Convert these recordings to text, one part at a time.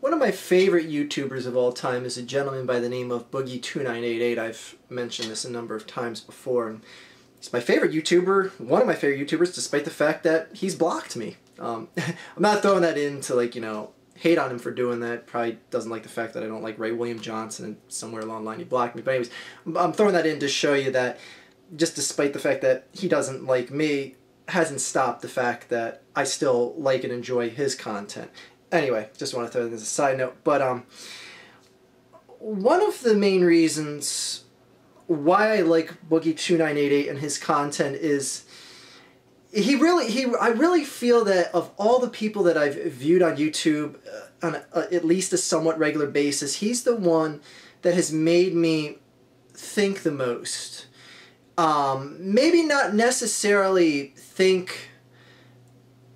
One of my favorite YouTubers of all time is a gentleman by the name of Boogie2988. I've mentioned this a number of times before. And he's my favorite YouTuber, one of my favorite YouTubers, despite the fact that he's blocked me. I'm not throwing that in to, like, you know, hate on him for doing that. Probably doesn't like the fact that I don't like Ray William Johnson, and somewhere along the line he blocked me. But anyways, I'm throwing that in to show you that just despite the fact that he doesn't like me, hasn't stopped the fact that I still like and enjoy his content. Anyway, just want to throw that as a side note. But one of the main reasons why I like Boogie2988 and his content is I really feel that of all the people that I've viewed on YouTube on at least a somewhat regular basis, he's the one that has made me think the most. Maybe not necessarily think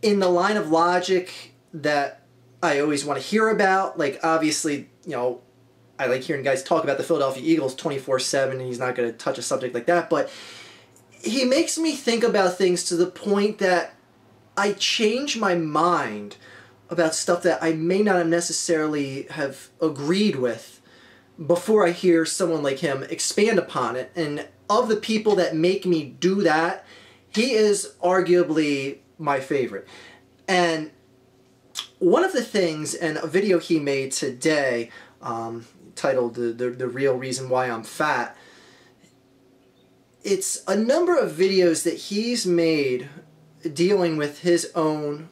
in the line of logic that I always want to hear about. Like, obviously, you know, I like hearing guys talk about the Philadelphia Eagles 24/7, and he's not going to touch a subject like that, but he makes me think about things to the point that I change my mind about stuff that I may not necessarily have agreed with before I hear someone like him expand upon it. And of the people that make me do that, he is arguably my favorite. And one of the things, and a video he made today, titled the Real Reason Why I'm Fat, it's a number of videos that he's made dealing with his own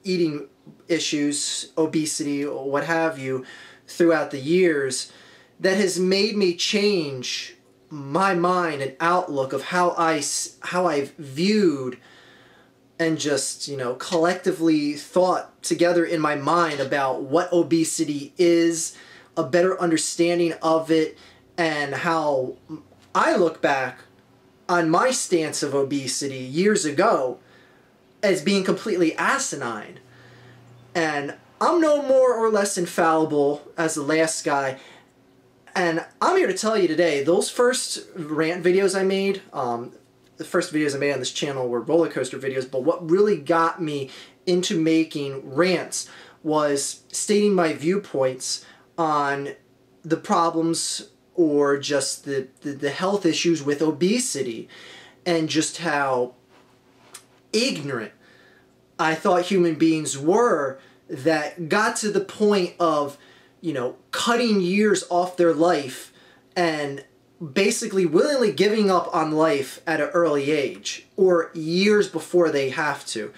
eating issues, obesity, or what have you, throughout the years, that has made me change my mind and outlook of how I've viewed and just, you know, collectively thought together in my mind about what obesity is, a better understanding of it, and how I look back on my stance of obesity years ago as being completely asinine. And I'm no more or less infallible as the last guy. And I'm here to tell you today, those first rant videos I made, the first videos I made on this channel were roller coaster videos, but what really got me into making rants was stating my viewpoints on the problems or just the health issues with obesity, and just how ignorant I thought human beings were that got to the point of, you know, cutting years off their life and basically willingly giving up on life at an early age or years before they have to.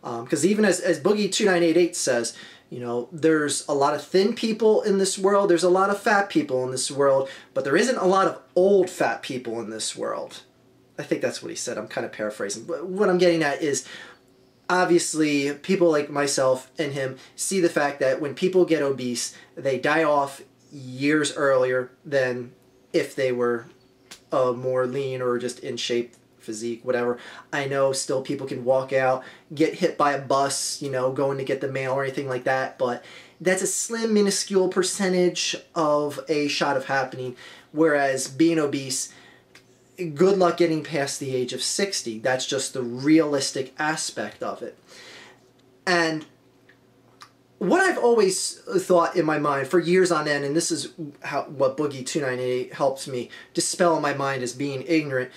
Because even as Boogie2988 says, you know, there's a lot of thin people in this world, there's a lot of fat people in this world, but there isn't a lot of old fat people in this world. I think that's what he said. I'm kind of paraphrasing. But what I'm getting at is, obviously, people like myself and him see the fact that when people get obese, they die off years earlier than if they were more lean or just in shape, physique, whatever. I know still people can walk out, get hit by a bus, you know, going to get the mail or anything like that, but that's a slim, minuscule percentage of a shot of happening, whereas being obese, good luck getting past the age of 60. That's just the realistic aspect of it. And what I've always thought in my mind for years on end, and this is what Boogie2988 helps me dispel in my mind as being ignorant,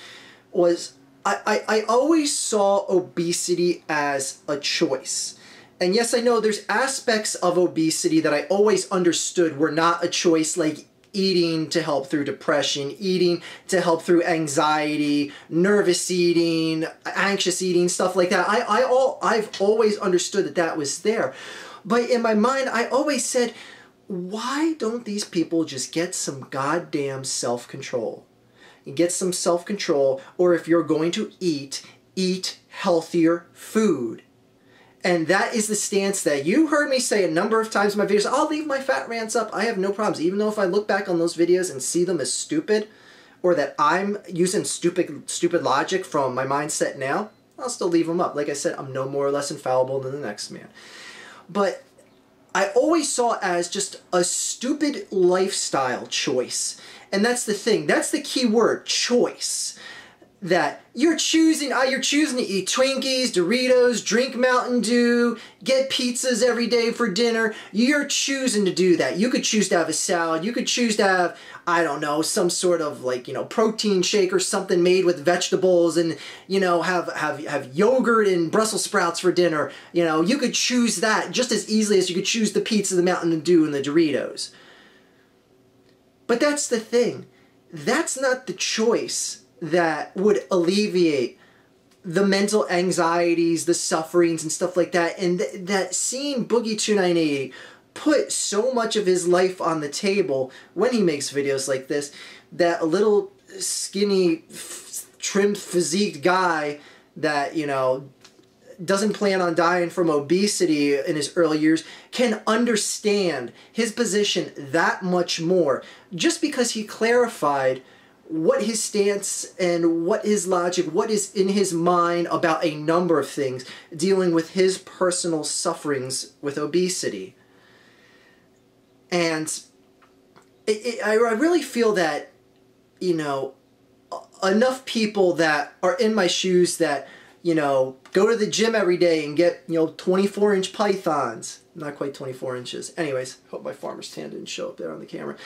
was I always saw obesity as a choice. And yes, I know there's aspects of obesity that I always understood were not a choice, like eating to help through depression, eating to help through anxiety, nervous eating, anxious eating, stuff like that. I've always understood that that was there. But in my mind, I always said, why don't these people just get some goddamn self-control? Get some self-control, or if you're going to eat, eat healthier food. And that is the stance that you heard me say a number of times in my videos. I'll leave my fat rants up. I have no problems. Even though if I look back on those videos and see them as stupid, or that I'm using stupid logic from my mindset now, I'll still leave them up. Like I said, I'm no more or less infallible than the next man. But I always saw it as just a stupid lifestyle choice. And that's the thing. That's the key word, choice. that you're choosing to eat Twinkies, Doritos, drink Mountain Dew, get pizzas every day for dinner. You're choosing to do that. You could choose to have a salad. You could choose to have, I don't know, some sort of like, you know, protein shake or something made with vegetables, and, you know, have yogurt and Brussels sprouts for dinner. You know, you could choose that just as easily as you could choose the pizza, the Mountain Dew, and the Doritos. But that's the thing. That's not the choice that would alleviate the mental anxieties, the sufferings, and stuff like that. And that seeing Boogie 298 put so much of his life on the table when he makes videos like this, that a little skinny, trimmed, physiqued guy that, you know, doesn't plan on dying from obesity in his early years can understand his position that much more, just because he clarified what his stance and what his logic, what is in his mind about a number of things dealing with his personal sufferings with obesity. And I really feel that, you know, enough people that are in my shoes that, you know, go to the gym every day and get, you know, 24-inch pythons. Not quite 24 inches. Anyways, hope my farmer's tan didn't show up there on the camera.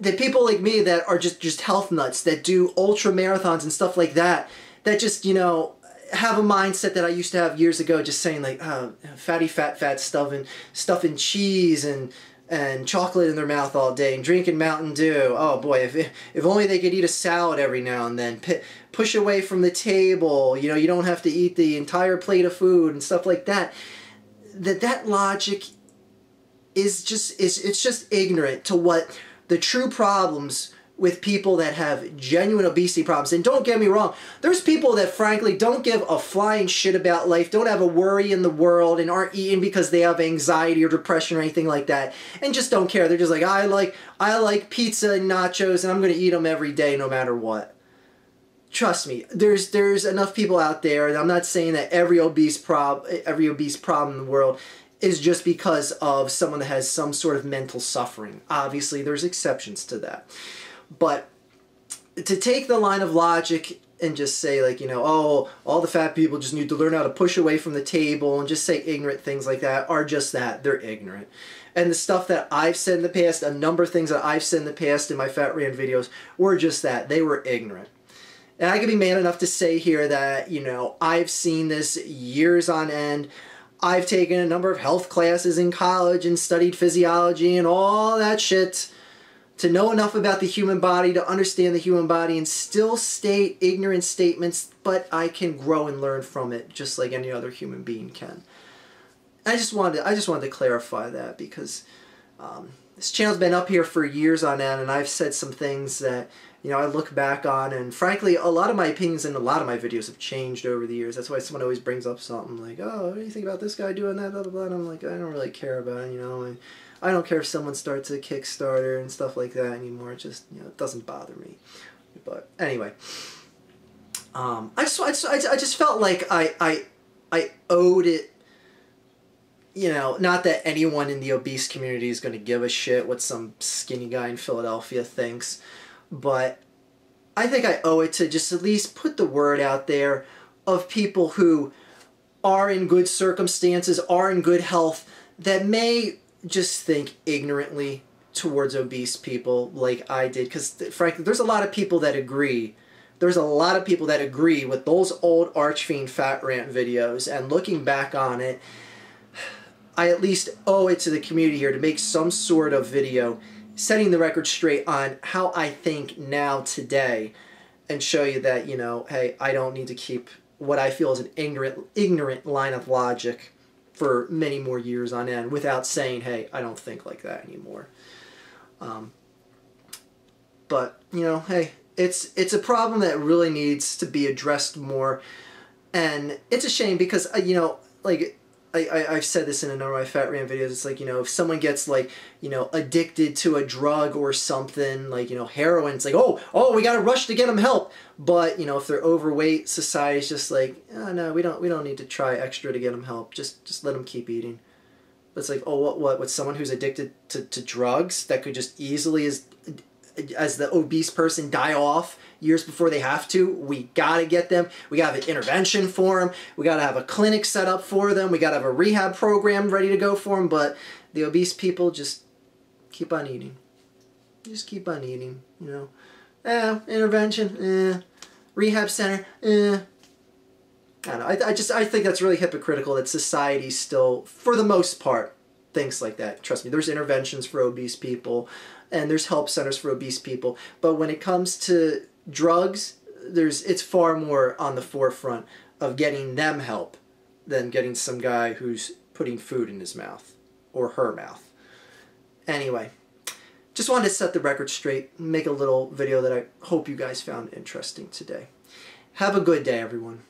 The people like me that are just health nuts, that do ultra marathons and stuff like that, that just, you know, have a mindset that I used to have years ago, just saying like, oh, fatty fat stuffing cheese and chocolate in their mouth all day and drinking Mountain Dew. Oh boy, if only they could eat a salad every now and then. Push away from the table. You know, you don't have to eat the entire plate of food and stuff like that. That logic is just ignorant to what the true problems with people that have genuine obesity problems. And don't get me wrong, there's people that frankly don't give a flying shit about life, don't have a worry in the world, and aren't eating because they have anxiety or depression or anything like that, and just don't care. They're just like, I like pizza and nachos, and I'm going to eat them every day no matter what. Trust me, there's enough people out there, and I'm not saying that every obese problem in the world is just because of someone that has some sort of mental suffering. Obviously, there's exceptions to that. But to take the line of logic and just say, like, you know, oh, all the fat people just need to learn how to push away from the table and just say ignorant things like that are just that. They're ignorant. And the stuff that I've said in the past, a number of things that I've said in the past in my Fat Rant videos were just that. They were ignorant. And I can be man enough to say here that, you know, I've seen this years on end. I've taken a number of health classes in college and studied physiology and all that shit to know enough about the human body, to understand the human body, and still state ignorant statements, but I can grow and learn from it just like any other human being can. I just wanted to clarify that, because this channel's been up here for years on end, and I've said some things that, you know, I look back on, and frankly, a lot of my opinions in a lot of my videos have changed over the years. That's why someone always brings up something like, oh, what do you think about this guy doing that, blah, blah, blah, and I'm like, I don't really care about it, you know, and I don't care if someone starts a Kickstarter and stuff like that anymore. It just, you know, it doesn't bother me. But anyway, I just felt like I owed it. You know, not that anyone in the obese community is going to give a shit what some skinny guy in Philadelphia thinks, but I think I owe it to just at least put the word out there of people who are in good circumstances, are in good health, that may just think ignorantly towards obese people like I did. Because frankly, there's a lot of people that agree. There's a lot of people that agree with those old Archfiend Fat Rant videos, and looking back on it, I at least owe it to the community here to make some sort of video setting the record straight on how I think now today, and show you that, you know, hey, I don't need to keep what I feel is an ignorant line of logic for many more years on end without saying, hey, I don't think like that anymore. But, you know, hey, it's a problem that really needs to be addressed more, and it's a shame because, you know, like, I've said this in a number of my Fat Rant videos. It's like, you know, if someone gets, like, you know, addicted to a drug or something, like, you know, heroin, it's like, oh, we gotta rush to get them help. But, you know, if they're overweight, society's just like, oh, no, we don't need to try extra to get them help. Just let them keep eating. But it's like, oh, what, someone who's addicted to drugs that could just easily as the obese person die off years before they have to. We gotta get them. We gotta have an intervention for them. We gotta have a clinic set up for them. We gotta have a rehab program ready to go for them. But the obese people just keep on eating. Just keep on eating, you know. Intervention, rehab center, I don't know. I think that's really hypocritical that society still, for the most part, thinks like that. Trust me, there's interventions for obese people, and there's help centers for obese people. But when it comes to drugs, it's far more on the forefront of getting them help than getting some guy who's putting food in his mouth or her mouth. Anyway, just wanted to set the record straight, make a little video that I hope you guys found interesting today. Have a good day, everyone.